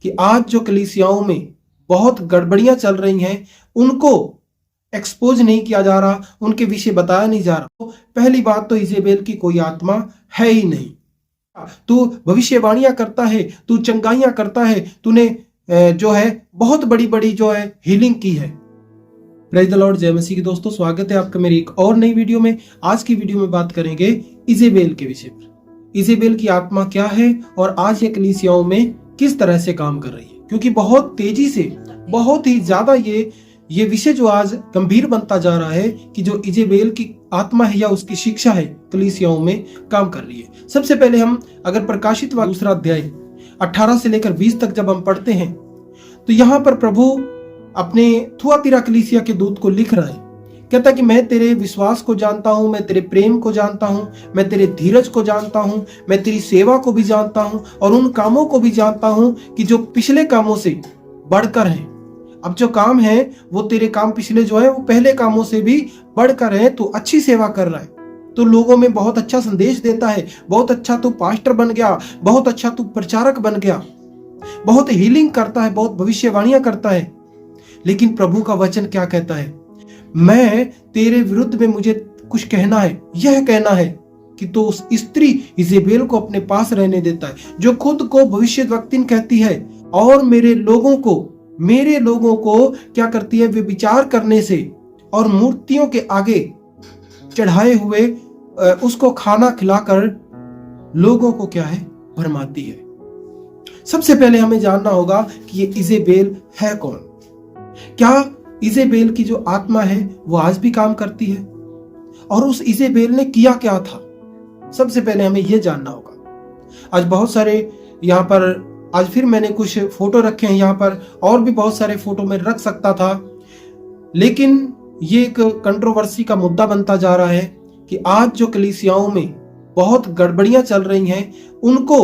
कि आज जो कलीसियाओं में बहुत गड़बड़ियां चल रही हैं उनको एक्सपोज नहीं किया जा रहा, उनके विषय बताया नहीं जा रहा। पहली बात तो इजेबेल की कोई आत्मा है ही नहीं। तू भविष्यवाणियां करता है, तू चंगाइयां करता है, तूने जो है बहुत बड़ी बड़ी जो है हीलिंग की है। प्रेज द लॉर्ड, जय मसीह की दोस्तों, स्वागत है आपका मेरी एक और नई वीडियो में। आज की वीडियो में बात करेंगे इजेबेल के विषय पर। इजेबेल की आत्मा क्या है और आज ये कलीसियाओं में किस तरह से काम कर रही है, क्योंकि बहुत तेजी से, बहुत ही ज्यादा ये विषय जो आज गंभीर बनता जा रहा है कि जो इजेबेल की आत्मा है या उसकी शिक्षा है कलीसियाओं में काम कर रही है। सबसे पहले हम अगर प्रकाशित वाक्य दूसरा अध्याय 18 से लेकर 20 तक जब हम पढ़ते हैं तो यहाँ पर प्रभु अपने थुआतीरा कलीसिया के दूत को लिख रहा है। कहता कि मैं तेरे विश्वास को जानता हूं, मैं तेरे प्रेम को जानता हूं, मैं तेरे धीरज को जानता हूं, मैं तेरी सेवा को भी जानता हूं और उन कामों को भी जानता हूं कि जो पिछले कामों से बढ़कर हैं। अब जो काम है वो तेरे काम पिछले जो है वो पहले कामों से भी बढ़कर है। तू अच्छी सेवा कर रहा है, तो लोगों में बहुत अच्छा संदेश देता है, बहुत अच्छा तू पास्टर बन गया, बहुत अच्छा तू प्रचारक बन गया, बहुत हीलिंग करता है, बहुत भविष्यवाणियां करता है। लेकिन प्रभु का वचन क्या कहता है? मैं तेरे विरुद्ध में मुझे कुछ कहना है, यह कहना है कि तो उस स्त्री इजेबेल को अपने पास रहने देता है, जो खुद को भविष्यद्वक्तिन कहती है और मेरे लोगों को क्या करती है? वे विचार करने से और मूर्तियों के आगे चढ़ाए हुए उसको खाना खिलाकर लोगों को क्या है? भरमाती है। सबसे पहले हमें जानना होगा कि ये इजेबेल है कौन। क्या इजेबेल की जो आत्मा है वो आज भी काम करती है? और उस इजेबेल ने किया क्या था? सबसे पहले हमें यह जानना होगा। आज बहुत सारे यहाँ पर, आज फिर मैंने कुछ फोटो रखे हैं यहाँ पर, और भी बहुत सारे फोटो में रख सकता था, लेकिन ये एक कंट्रोवर्सी का मुद्दा बनता जा रहा है कि आज जो कलीसियाओं में बहुत गड़बड़ियां चल रही हैं उनको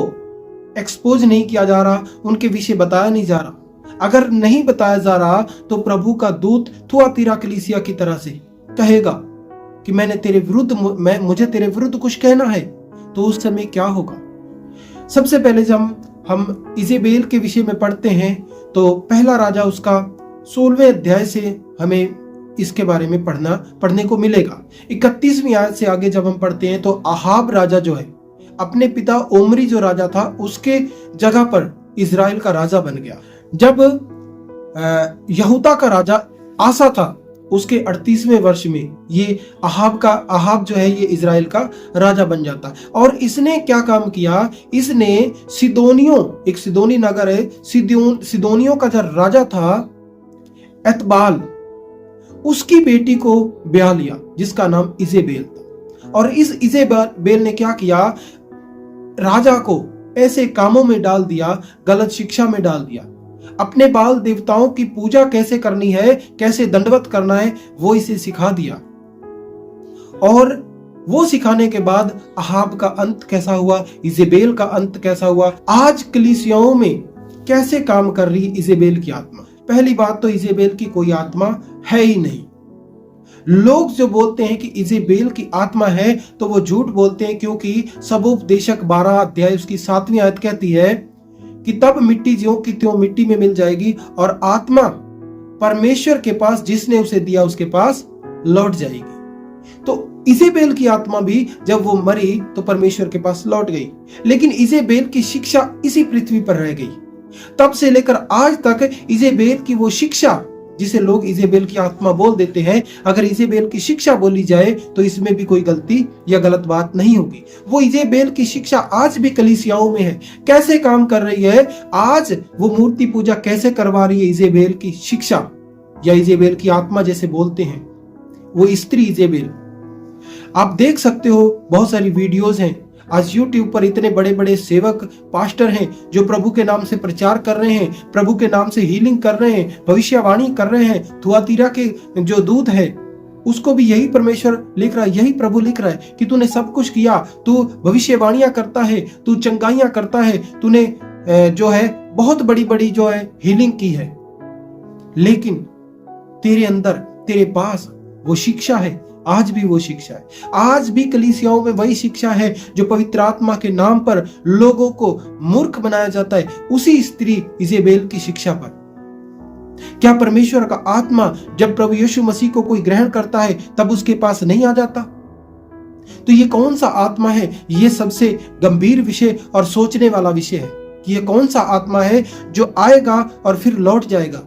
एक्सपोज नहीं किया जा रहा, उनके विषय बताया नहीं जा रहा। अगर नहीं बताया जा रहा तो प्रभु का दूत थुआतीरा कलीसिया की तरह से कहेगा कि मुझे तेरे विरुद्ध कुछ कहना है, तो उस समय क्या होगा? सबसे पहले जब हम इजेबेल के विषय में पढ़ते हैं तो पहला राजा उसका 16वें अध्याय से हमें इसके बारे में पढ़ने को मिलेगा। 31वीं आयत से आगे जब हम पढ़ते हैं तो अहाब राजा जो है अपने पिता ओमरी जो राजा था उसके जगह पर इजराइल का राजा बन गया। जब यहूदा का राजा आसा था उसके 38वें वर्ष में ये अहाब जो है ये इजराइल का राजा बन जाता। और इसने क्या काम किया? इसने एक सिदोनी नगर है, सिदोनियों का जो राजा था एतबाल, उसकी बेटी को ब्याह लिया जिसका नाम इजेबेल था। और इस इजेबेल ने क्या किया? राजा को ऐसे कामों में डाल दिया, गलत शिक्षा में डाल दिया। अपने बाल देवताओं की पूजा कैसे करनी है, कैसे दंडवत करना है, वो इसे सिखा दिया। और वो सिखाने के बाद अहाब का अंत कैसा हुआ, इजेबेल का अंत कैसा हुआ। आज कलीसियाओं में कैसे काम कर रही इजेबेल की आत्मा? पहली बात तो इजेबेल की कोई आत्मा है ही नहीं। लोग जो बोलते हैं कि इजेबेल की आत्मा है तो वो झूठ बोलते हैं, क्योंकि सबोपदेशक 12 अध्याय उसकी 7वीं आयत कहती है कि तब मिट्टी ज्यों की त्यों मिट्टी में मिल जाएगी और आत्मा परमेश्वर के पास जिसने उसे दिया उसके पास लौट जाएगी। तो इजेबेल की आत्मा भी जब वो मरी तो परमेश्वर के पास लौट गई, लेकिन इजेबेल की शिक्षा इसी पृथ्वी पर रह गई। तब से लेकर आज तक इजेबेल की वो शिक्षा जिसे लोग इजेबेल की आत्मा बोल देते हैं, अगर इजेबेल की शिक्षा बोली जाए तो इसमें भी कोई गलती या गलत बात नहीं होगी। वो इजेबेल की शिक्षा आज भी कलीसियाओं में है। कैसे काम कर रही है? आज वो मूर्ति पूजा कैसे करवा रही है? इजेबेल की शिक्षा या इजेबेल की आत्मा जैसे बोलते हैं, वो स्त्री इजेबेल। आप देख सकते हो, बहुत सारी वीडियोज हैं। आज YouTube पर इतने बड़े बड़े सेवक पास्टर हैं जो प्रभु के नाम से प्रचार कर रहे हैं, प्रभु के नाम से हीलिंग कर रहे हैं, भविष्यवाणी कर रहे हैं। थुआतीरा के जो दूत है उसको भी यही परमेश्वर लिख रहा है, यही प्रभु लिख रहा है कि तूने सब कुछ किया, तू भविष्यवाणियां करता है, तू चंगाइयां करता है, तूने जो है बहुत बड़ी बड़ी जो है हीलिंग की है, लेकिन तेरे अंदर, तेरे पास वो शिक्षा है, आज भी वो शिक्षा है, आज भी कलीसियाओं में वही शिक्षा है जो पवित्र आत्मा के नाम पर लोगों को मूर्ख बनाया जाता है, उसी स्त्री इजेबेल की शिक्षा पर। क्या परमेश्वर का आत्मा जब प्रभु यीशु मसीह को कोई ग्रहण करता है तब उसके पास नहीं आ जाता? तो ये कौन सा आत्मा है? ये सबसे गंभीर विषय और सोचने वाला विषय है कि ये कौन सा आत्मा है जो आएगा और फिर लौट जाएगा।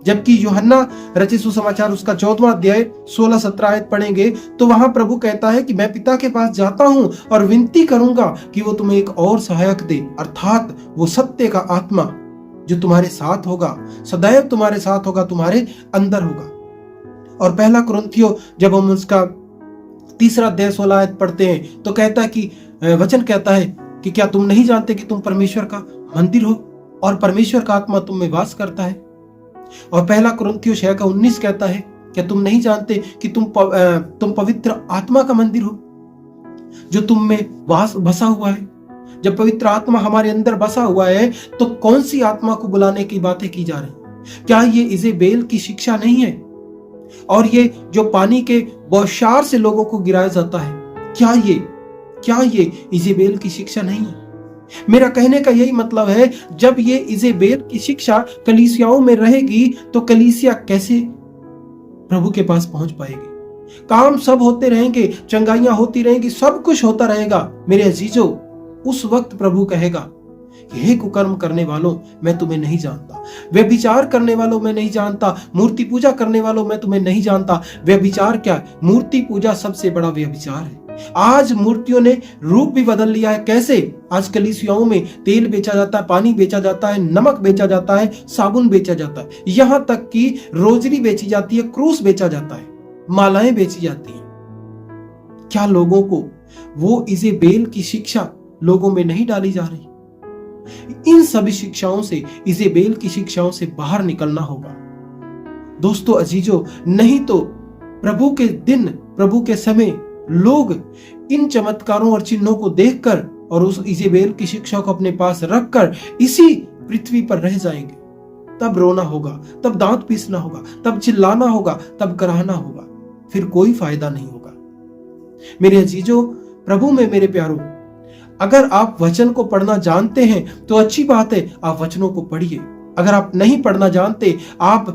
जबकि यूहन्ना रचित सुसमाचार उसका 14वां अध्याय 16-17 आयत पढ़ेंगे तो वहां प्रभु कहता है कि मैं पिता के पास जाता हूं और विनती करूंगा कि वो तुम्हें एक और सहायक दे, अर्थात वो सत्य का आत्मा जो तुम्हारे साथ होगा, सदैव तुम्हारे साथ होगा, तुम्हारे अंदर होगा। और पहला कुरिन्थियों जब हम उसका 3 अध्याय 16 आयत पढ़ते हैं तो कहता है कि वचन कहता है कि क्या तुम नहीं जानते कि तुम परमेश्वर का मंदिर हो और परमेश्वर का आत्मा तुम में वास करता है। और पहला कुरिन्थियों 6:19 कहता है क्या तुम नहीं जानते कि तुम पवित्र आत्मा का मंदिर हो जो तुम में वास बसा हुआ है। जब पवित्र आत्मा हमारे अंदर बसा हुआ है तो कौन सी आत्मा को बुलाने की बातें की जा रही? क्या ये इजेबेल की शिक्षा नहीं है? और ये जो पानी के बौछार से लोगों को गिराया जाता है, क्या ये इजेबेल की शिक्षा नहीं है? मेरा कहने का यही मतलब है, जब ये इजेबेल की शिक्षा कलीसियाओं में रहेगी तो कलीसिया कैसे प्रभु के पास पहुंच पाएगी? काम सब होते रहेंगे, चंगाइयां होती रहेंगी, सब कुछ होता रहेगा। मेरे अजीजों, उस वक्त प्रभु कहेगा कि हे कुकर्म करने वालों, मैं तुम्हें नहीं जानता। व्यभिचार करने वालों, मैं नहीं जानता। मूर्ति पूजा करने वालों, मैं तुम्हें नहीं जानता। व्यभिचार क्या है? मूर्ति पूजा सबसे बड़ा व्यभिचार है। आज मूर्तियों ने रूप भी बदल लिया है। कैसे? आज कलीसियाओं में तेल बेचा जाता है, पानी बेचा जाता है, नमक बेचा जाता है, साबुन बेचा जाता है, यहां तक कि रोजरी बेची जाती है, क्रूस बेचा जाता है, मालाएं बेची जाती हैं। क्या लोगों को वो इजेबेल की शिक्षा लोगों में नहीं डाली जा रही? इन सभी शिक्षाओं से, इजेबेल की शिक्षाओं से बाहर निकलना होगा दोस्तों अजीजों। नहीं तो प्रभु के दिन, प्रभु के समय लोग इन चमत्कारों और चिन्हों को देखकर और उस इजेबेल की शिक्षा को अपने पास रखकर इसी पृथ्वी पर रह जाएंगे। तब रोना होगा, तब दांत पीसना होगा, तब चिल्लाना होगा, तब कराहना होगा, फिर कोई फायदा नहीं होगा। मेरे अजीजों, प्रभु में मेरे प्यारों, अगर आप वचन को पढ़ना जानते हैं तो अच्छी बात है, आप वचनों को पढ़िए। अगर आप नहीं पढ़ना जानते, आप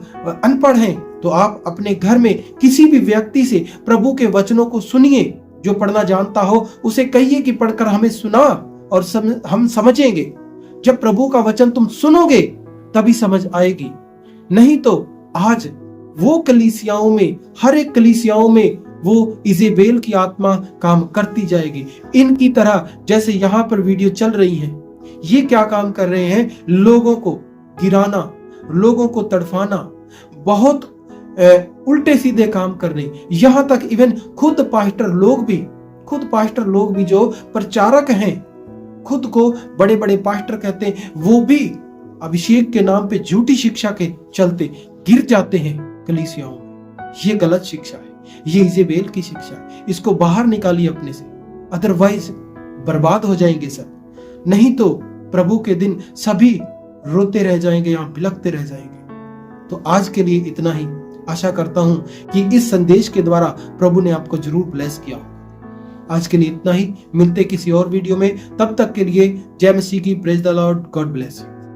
अनपढ़ हैं, तो आप अपने घर में किसी भी व्यक्ति से प्रभु के वचनों को सुनिए। जो पढ़ना जानता हो उसे कहिए कि पढ़कर हमें सुना और हम समझेंगे। जब प्रभु का वचन तुम सुनोगे तभी समझ आएगी। नहीं तो आज वो कलीसियाओं में, हर एक कलीसियाओं में वो इजेबेल की आत्मा काम करती जाएगी। इनकी तरह जैसे यहां पर वीडियो चल रही है, ये क्या काम कर रहे हैं? लोगों को गिराना, लोगों को तड़फाना, बहुत उल्टे सीधे काम कर रहे हैं। यहां तक इवन खुद पास्टर लोग भी जो प्रचारक हैं, खुद को बड़े बड़े पास्टर कहते हैं, वो भी अभिषेक के नाम पे झूठी शिक्षा के चलते गिर जाते हैं कलीसियाओं में। ये गलत शिक्षा है, ये इजेबेल की शिक्षा है। इसको बाहर निकालिए अपने से, अदरवाइज बर्बाद हो जाएंगे सब। नहीं तो प्रभु के दिन सभी रोते रह जाएंगे या बिलखते रह जाएंगे। तो आज के लिए इतना ही। आशा करता हूं कि इस संदेश के द्वारा प्रभु ने आपको जरूर ब्लेस किया। आज के लिए इतना ही। मिलते किसी और वीडियो में, तब तक के लिए जय मसीह की। Praise the Lord. God bless you.